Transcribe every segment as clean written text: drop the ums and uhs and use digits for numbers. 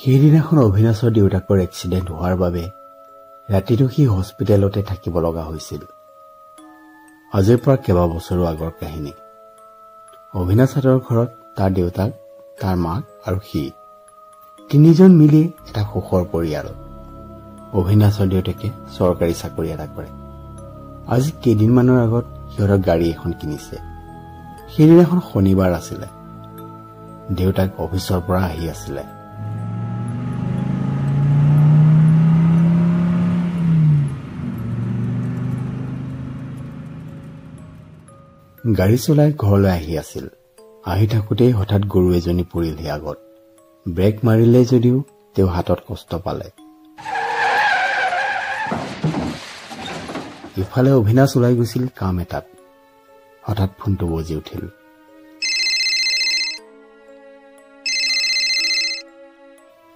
সেইদিনাখন অভিনাশৰ দেউতাকৰ এক্সিডেণ্ট হোৱাৰ বাবে ৰাতিটো সি হস্পিটেলতে থাকিব লগা হৈছিল। আজিৰ পৰা কেইবাবছৰো আগৰ কাহিনী। অভিনাশহঁতৰ ঘৰত তাৰ দেউতাক, তাৰ মাক আৰু সি তিনিজন মিলি এটা সুখৰ পৰিয়াল। অভিনাশৰ দেউতাকে চৰকাৰী চাকৰি এটা কৰে। আজি কেইদিনমানৰ আগত সিহঁতৰ গাড়ী এখন কিনিছে। সেইদিনাখন শনিবাৰ আছিলে। দেউতাক অফিচৰ পৰা আহি আছিলে। গাড়ী চলাই ঘৰলৈ আহি আছিল। আহি থাকোঁতেই হঠাৎ গৰু এজনী পৰিলহি আগত। ব্ৰেক মাৰিলে যদিও তেওঁ হাতত কষ্ট পালে। ইফালে অভিনাশ ওলাই গৈছিল কাম এটাত। হঠাৎ ফোনটো বজি উঠিল।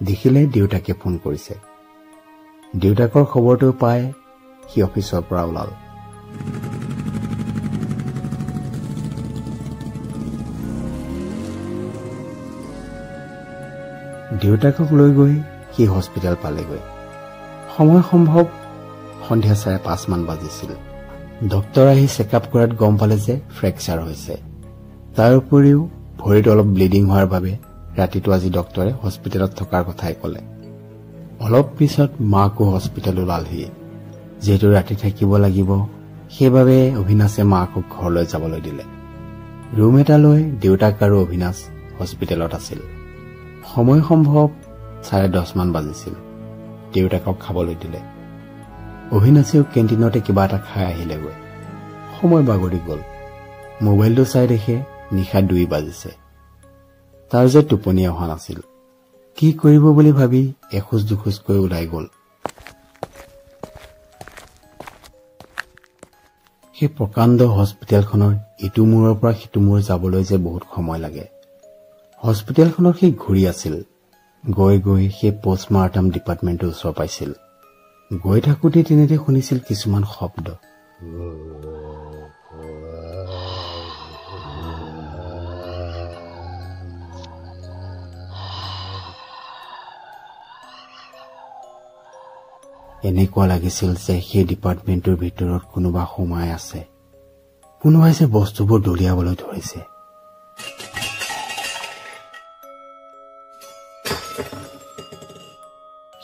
দেখিলে দেউতাকে ফোন কৰিছে। দেউতাকৰ খবৰটো পাই সি অফিচৰ পৰা ওলাল। দেউতাকক লৈ গৈ সি হস্পিটেল পালেগৈ। সময় সম্ভৱ সন্ধিয়া 5:30 মান বাজিছিল। ডক্তৰ আহি চেকআপ কৰাত গম পালে যে ফ্ৰেকচাৰ হৈছে। তাৰ উপৰিও ভৰিত অলপ ব্লিডিং হোৱাৰ বাবে ৰাতিটো আজি ডক্তৰে হস্পিটেলত থকাৰ কথাই ক'লে। অলপ পিছত মাকো হস্পিটেল ওলালহি। যিহেতু ৰাতি থাকিব লাগিব, সেইবাবে অভিনাশে মাকক ঘৰলৈ যাবলৈ দিলে। ৰুম এটা লৈ দেউতাক আৰু অভিনাশ হস্পিটেলত আছিল। সময় সম্ভৱ 10:30 মান বাজিছিল। দেউতাকক খাবলৈ দিলে। অভিনাশেও কেণ্টিনতে কিবা এটা খাই আহিলেগৈ। সময় বাগৰি গ'ল। মোবাইলটো চাই দেখে নিশা 2 বাজিছে। তাৰ যে টোপনি অহা নাছিল। কি কৰিব বুলি ভাবি এখোজ দুখোজকৈ ওলাই গ'ল। সেই প্ৰকাণ্ড হস্পিটেলখনৰ ইটো মূৰৰ পৰা সিটো মূৰ যাবলৈ যে বহুত সময় লাগে। হস্পিটেলখনৰ সেই ঘূৰি আছিল। গৈ গৈ সেই পোষ্টমাৰ্টাম ডিপাৰ্টমেণ্টৰ ওচৰ পাইছিল। গৈ থাকোঁতে তেনেতে শুনিছিল কিছুমান শব্দ। এনেকুৱা লাগিছিল যে সেই ডিপাৰ্টমেণ্টৰ ভিতৰত কোনোবা সোমাই আছে। কোনোবাই যে বস্তুবোৰ দলিয়াবলৈ ধৰিছে।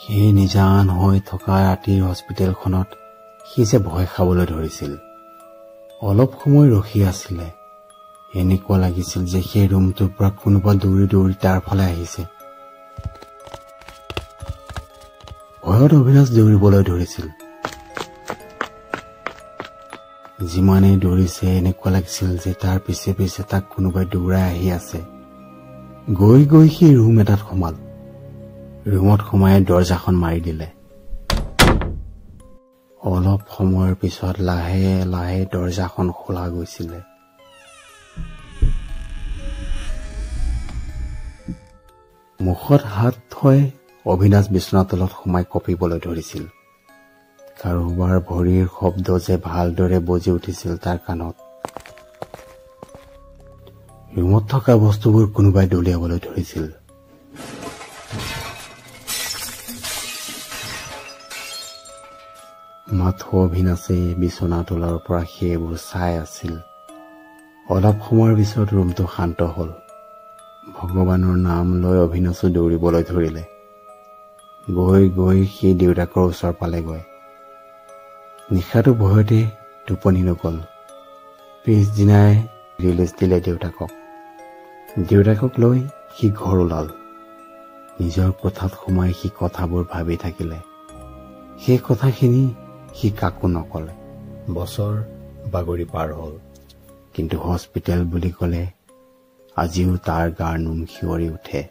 সেই নিজান হৈ থকা ৰাতিৰ হস্পিটেলখনত সি যে ভয় খাবলৈ ধৰিছিল। অলপ সময় ৰখি আছিলে। এনেকুৱা লাগিছিল যে সেই ৰুমটোৰ পৰা কোনোবা দৌৰি দৌৰি তাৰ ফালে আহিছে। ভয়ত অভিনাশ দৌৰিবলৈ ধৰিছিল। যিমানেই দৌৰিছে এনেকুৱা লাগিছিল যে তাৰ পিছে পিছে তাক কোনোবাই দৌৰাই আহি আছে। গৈ গৈ সেই ৰুম এটাত সোমাল। ৰুমত সোমাই দৰজাখন মাৰি দিলে। অলপ সময়ৰ পিছত লাহে লাহে দৰজাখন খোলা গৈছিলে। মুখত হাত থৈ অভিনাশ বিচনাৰ তলত সোমাই কঁপিবলৈ ধৰিছিল। কাৰোবাৰ ভৰিৰ শব্দ যে ভালদৰে বজি উঠিছিল তাৰ কাণত। ৰুমত থকা বস্তুবোৰ কোনোবাই দলিয়াবলৈ ধৰিছিল। মাথো অভিনাশে বিচনা তলৰ পৰা সেইবোৰ চাই আছিল। অলপ সময়ৰ পিছত ৰুমটো শান্ত হ'ল। ভগৱানৰ নাম লৈ অভিনাশো দৌৰিবলৈ ধৰিলে। গৈ গৈ সেই দেউতাকৰ ওচৰ পালেগৈ। নিশাটো ভয়তে টোপনি নগ'ল। পিছদিনাই ৰিলিজ দিলে দেউতাকক। দেউতাকক লৈ সি ঘৰ ওলাল। নিজৰ কোঠাত সোমাই সি কথাবোৰ ভাবি থাকিলে। সেই কথাখিনি সি কাকো নকলে। বছৰ বাগৰি পাৰ হ'ল। কিন্তু হস্পিটেল বুলি ক'লে আজিও তাৰ গাৰ নোম শিয়ৰি উঠে।